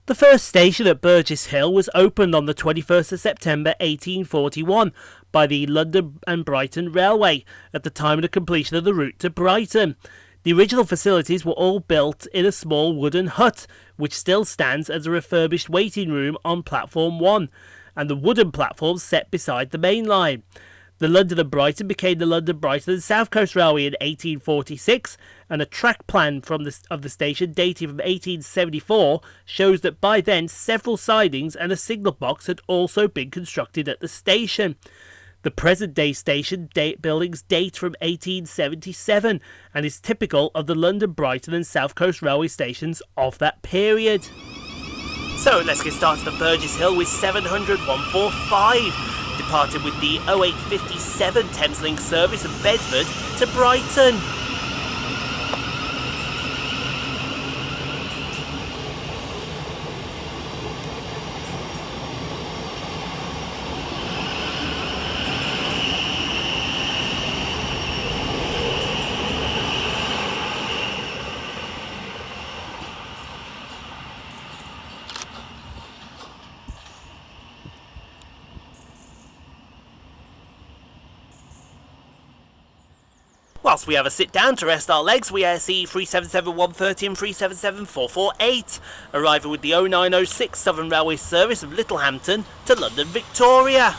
The first station at Burgess Hill was opened on the 21st of September 1841 by the London and Brighton Railway at the time of the completion of the route to Brighton. The original facilities were all built in a small wooden hut, which still stands as a refurbished waiting room on Platform 1, and the wooden platforms set beside the main line. The London and Brighton became the London, Brighton and South Coast Railway in 1846, and a track plan of the station dating from 1874 shows that by then several sidings and a signal box had also been constructed at the station. The present-day station buildings date from 1877 and is typical of the London, Brighton and South Coast Railway stations of that period. So let's get started at Burgess Hill with 700 145. Departed with the 0857 Thameslink service of Bedford to Brighton. Whilst we have a sit down to rest our legs, we see 377 130 and 377 448, arriving with the 0906 Southern Railway service of Littlehampton to London Victoria.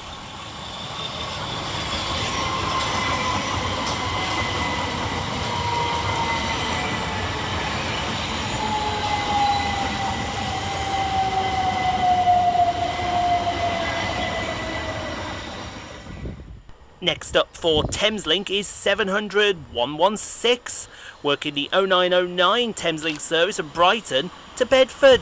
Next up for Thameslink is 700 116, working the 0909 Thameslink service of Brighton to Bedford.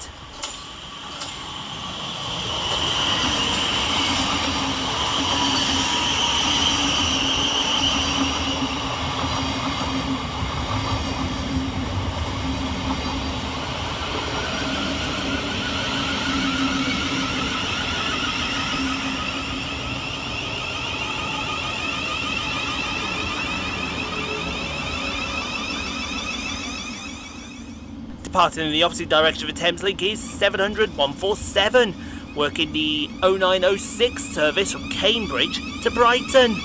Departing in the opposite direction of Thameslink is 700 147, working the 0906 service from Cambridge to Brighton.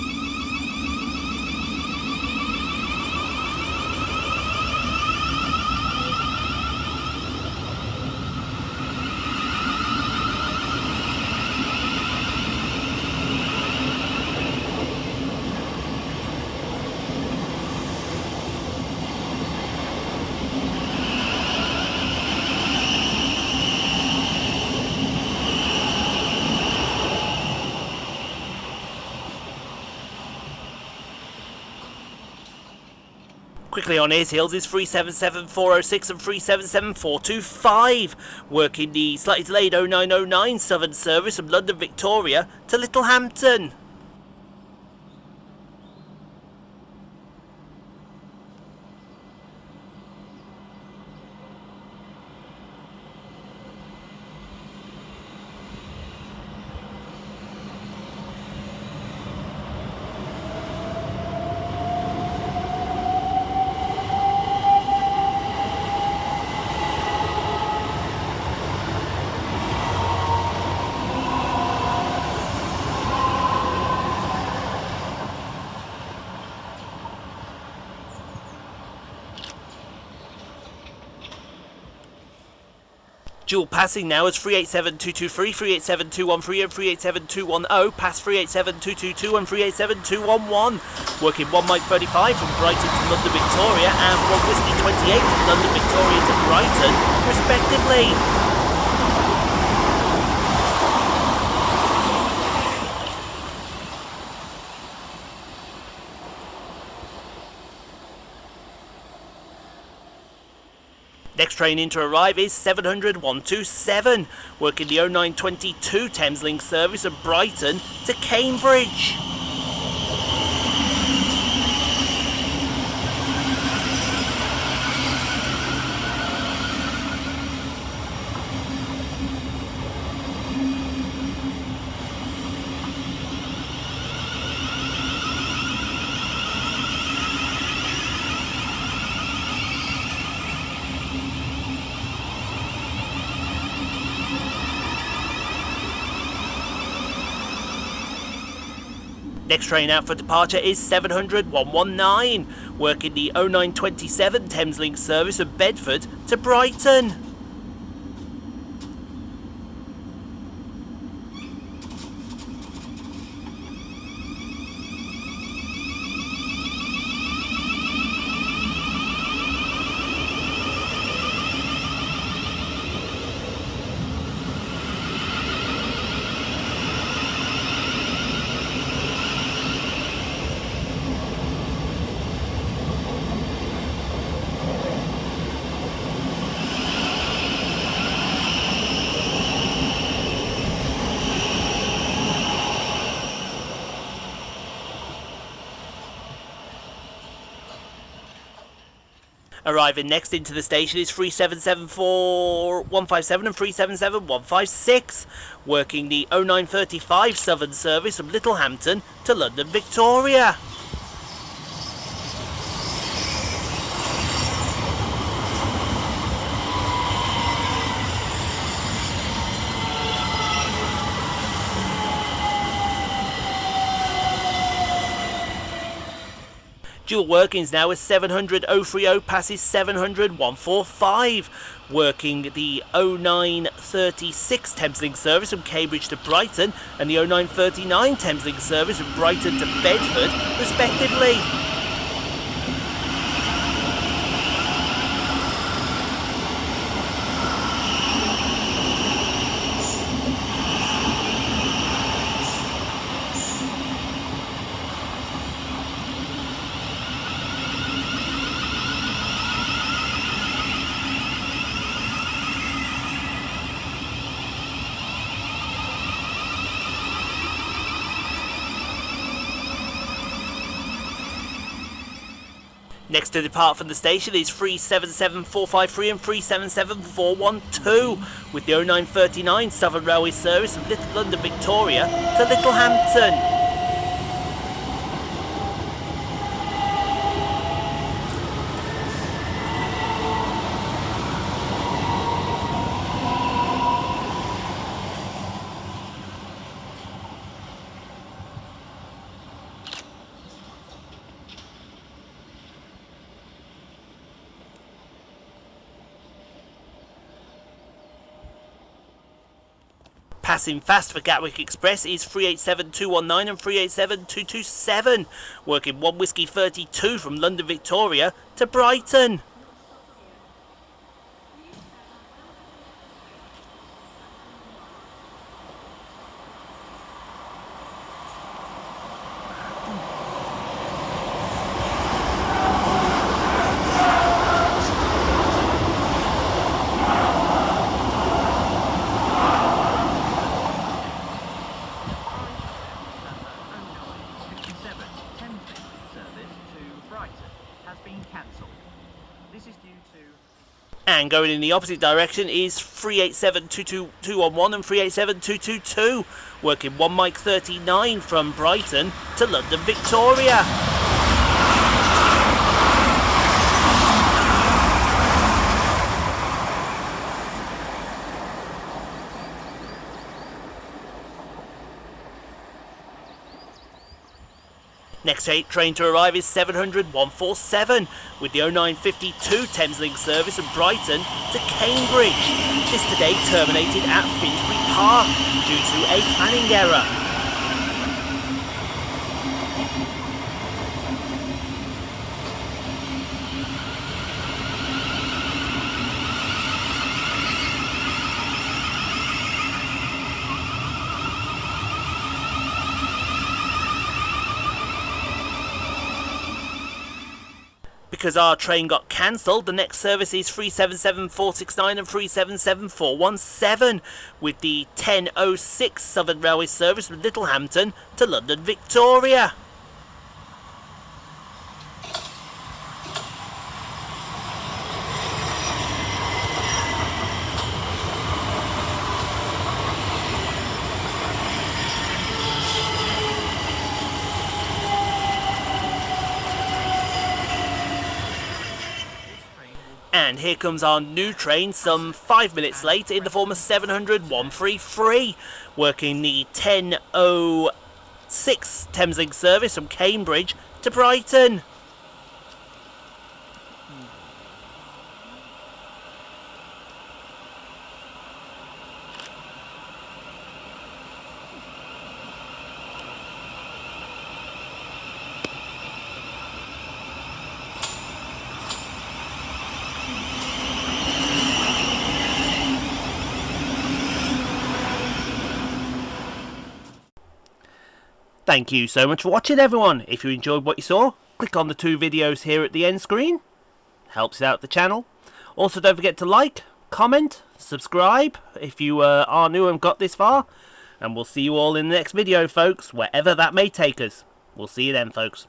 Quickly on his heels is 377 406 and 377 425, working the slightly delayed 0909 Southern service from London Victoria to Littlehampton. Dual passing now as 387223, 387213 and 387210, past 387222 and 387211. Working 1 Mike 35 from Brighton to London Victoria and 1 Whiskey 28 from London Victoria to Brighton, respectively. Next train in to arrive is 700 127, working the 0922 Thameslink service of Brighton to Cambridge. Next train out for departure is 700 119, working the 0927 Thameslink service from Bedford to Brighton. Arriving next into the station is 3774-157 and 377-156, working the 0935 Southern service from Littlehampton to London Victoria. Dual workings now as 700 030 passes 700 145, working the 0936 Thameslink service from Cambridge to Brighton and the 0939 Thameslink service from Brighton to Bedford, respectively. Next to depart from the station is 377453 and 377412, with the 0939 Southern Railway service from Little London Victoria to Littlehampton. Passing fast for Gatwick Express is 387219 and 387227, working 1 Whiskey 32 from London Victoria to Brighton. And going in the opposite direction is 38722211 and 387222, working 1 Mike 39 from Brighton to London Victoria. Next train to arrive is 700 147, with the 0952 Thameslink service from Brighton to Cambridge. This today terminated at Finsbury Park due to a planning error. Because our train got cancelled, the next service is 377469 and 377417, with the 1006 Southern Railway service from Littlehampton to London Victoria. And here comes our new train, some 5 minutes late, in the form of 700 133, working the 10:08 6 Thameslink service from Cambridge to Brighton. Thank you so much for watching, everyone. If you enjoyed what you saw, click on the 2 videos here at the end screen. Helps out the channel. Also, don't forget to like, comment, subscribe if you are new and got this far. And we'll see you all in the next video, folks, wherever that may take us. We'll see you then, folks.